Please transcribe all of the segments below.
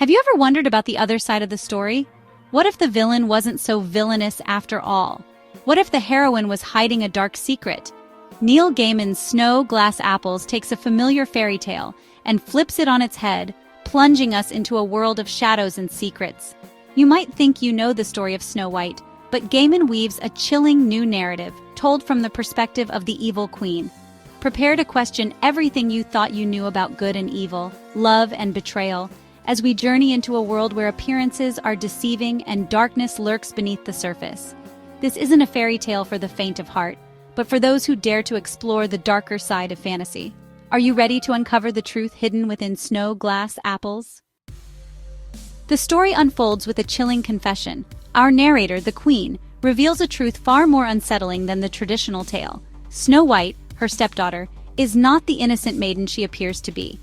Have you ever wondered about the other side of the story? What if the villain wasn't so villainous after all? What if the heroine was hiding a dark secret? Neil Gaiman's Snow, Glass, Apples takes a familiar fairy tale and flips it on its head, plunging us into a world of shadows and secrets. You might think you know the story of Snow White, but Gaiman weaves a chilling new narrative, told from the perspective of the evil queen. Prepare to question everything you thought you knew about good and evil, love and betrayal, as we journey into a world where appearances are deceiving and darkness lurks beneath the surface. This isn't a fairy tale for the faint of heart, but for those who dare to explore the darker side of fantasy. Are you ready to uncover the truth hidden within Snow, Glass, Apples? The story unfolds with a chilling confession. Our narrator, the Queen, reveals a truth far more unsettling than the traditional tale. Snow White, her stepdaughter, is not the innocent maiden she appears to be.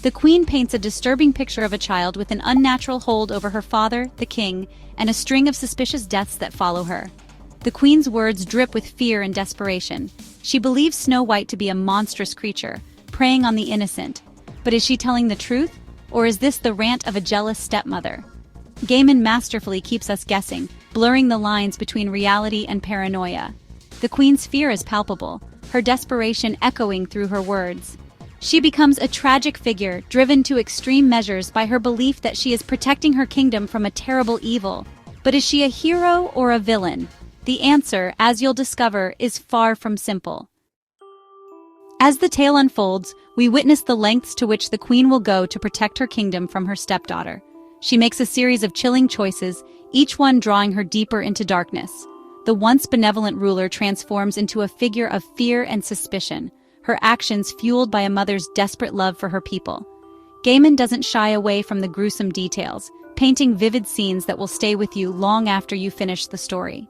The Queen paints a disturbing picture of a child with an unnatural hold over her father, the king, and a string of suspicious deaths that follow her. The Queen's words drip with fear and desperation. She believes Snow White to be a monstrous creature, preying on the innocent. But is she telling the truth, or is this the rant of a jealous stepmother? Gaiman masterfully keeps us guessing, blurring the lines between reality and paranoia. The Queen's fear is palpable, her desperation echoing through her words. She becomes a tragic figure, driven to extreme measures by her belief that she is protecting her kingdom from a terrible evil. But is she a hero or a villain? The answer, as you'll discover, is far from simple. As the tale unfolds, we witness the lengths to which the Queen will go to protect her kingdom from her stepdaughter. She makes a series of chilling choices, each one drawing her deeper into darkness. The once benevolent ruler transforms into a figure of fear and suspicion, her actions fueled by a mother's desperate love for her people. Gaiman doesn't shy away from the gruesome details, painting vivid scenes that will stay with you long after you finish the story.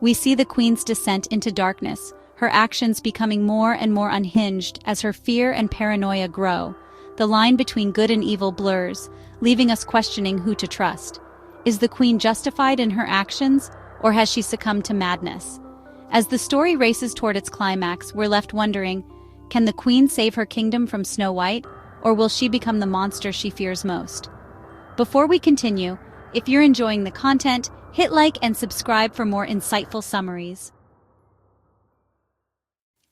We see the Queen's descent into darkness, her actions becoming more and more unhinged as her fear and paranoia grow. The line between good and evil blurs, leaving us questioning who to trust. Is the Queen justified in her actions, or has she succumbed to madness? As the story races toward its climax, we're left wondering, can the Queen save her kingdom from Snow White, or will she become the monster she fears most? Before we continue, if you're enjoying the content, hit like and subscribe for more insightful summaries.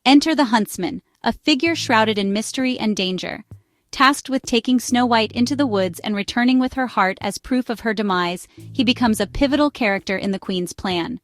Enter the Huntsman, a figure shrouded in mystery and danger. Tasked with taking Snow White into the woods and returning with her heart as proof of her demise, he becomes a pivotal character in the Queen's plan.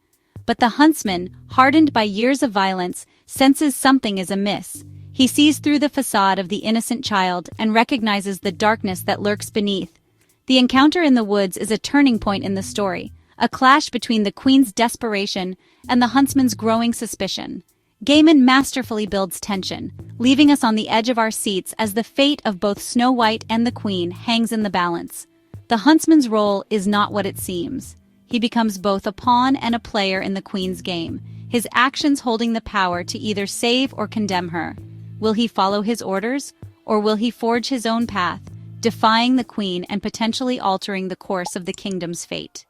But the Huntsman, hardened by years of violence, senses something is amiss. He sees through the facade of the innocent child and recognizes the darkness that lurks beneath. The encounter in the woods is a turning point in the story, a clash between the Queen's desperation and the Huntsman's growing suspicion. Gaiman masterfully builds tension, leaving us on the edge of our seats as the fate of both Snow White and the Queen hangs in the balance. The Huntsman's role is not what it seems. He becomes both a pawn and a player in the Queen's game, his actions holding the power to either save or condemn her. Will he follow his orders, or will he forge his own path, defying the Queen and potentially altering the course of the kingdom's fate?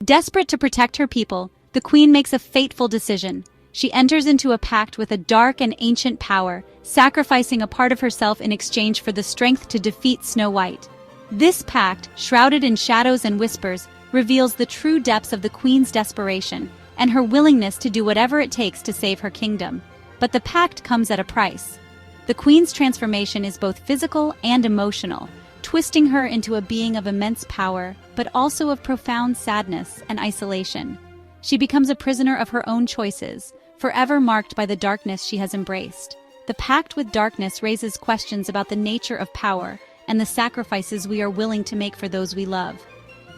Desperate to protect her people, the Queen makes a fateful decision. She enters into a pact with a dark and ancient power, sacrificing a part of herself in exchange for the strength to defeat Snow White. This pact, shrouded in shadows and whispers, reveals the true depths of the Queen's desperation and her willingness to do whatever it takes to save her kingdom. But the pact comes at a price. The Queen's transformation is both physical and emotional, twisting her into a being of immense power, but also of profound sadness and isolation. She becomes a prisoner of her own choices, forever marked by the darkness she has embraced. The pact with darkness raises questions about the nature of power and the sacrifices we are willing to make for those we love.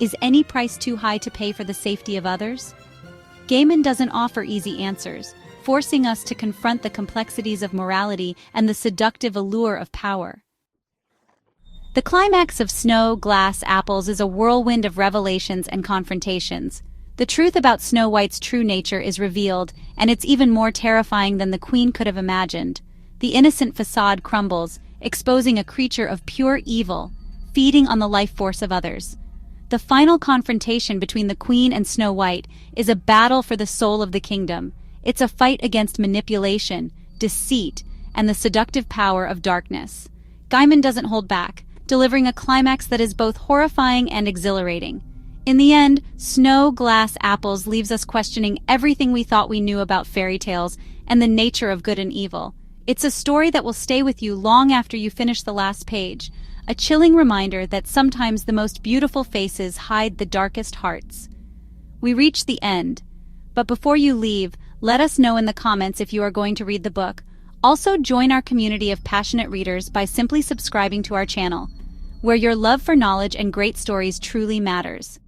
Is any price too high to pay for the safety of others? Gaiman doesn't offer easy answers, forcing us to confront the complexities of morality and the seductive allure of power. The climax of Snow, Glass, Apples is a whirlwind of revelations and confrontations. The truth about Snow White's true nature is revealed, and it's even more terrifying than the Queen could have imagined. The innocent facade crumbles, exposing a creature of pure evil, feeding on the life force of others. The final confrontation between the Queen and Snow White is a battle for the soul of the kingdom. It's a fight against manipulation, deceit, and the seductive power of darkness. Gaiman doesn't hold back, delivering a climax that is both horrifying and exhilarating. In the end, Snow Glass Apples leaves us questioning everything we thought we knew about fairy tales and the nature of good and evil. It's a story that will stay with you long after you finish the last page, a chilling reminder that sometimes the most beautiful faces hide the darkest hearts. We reach the end, but before you leave, let us know in the comments if you are going to read the book. Also, join our community of passionate readers by simply subscribing to our channel, where your love for knowledge and great stories truly matters.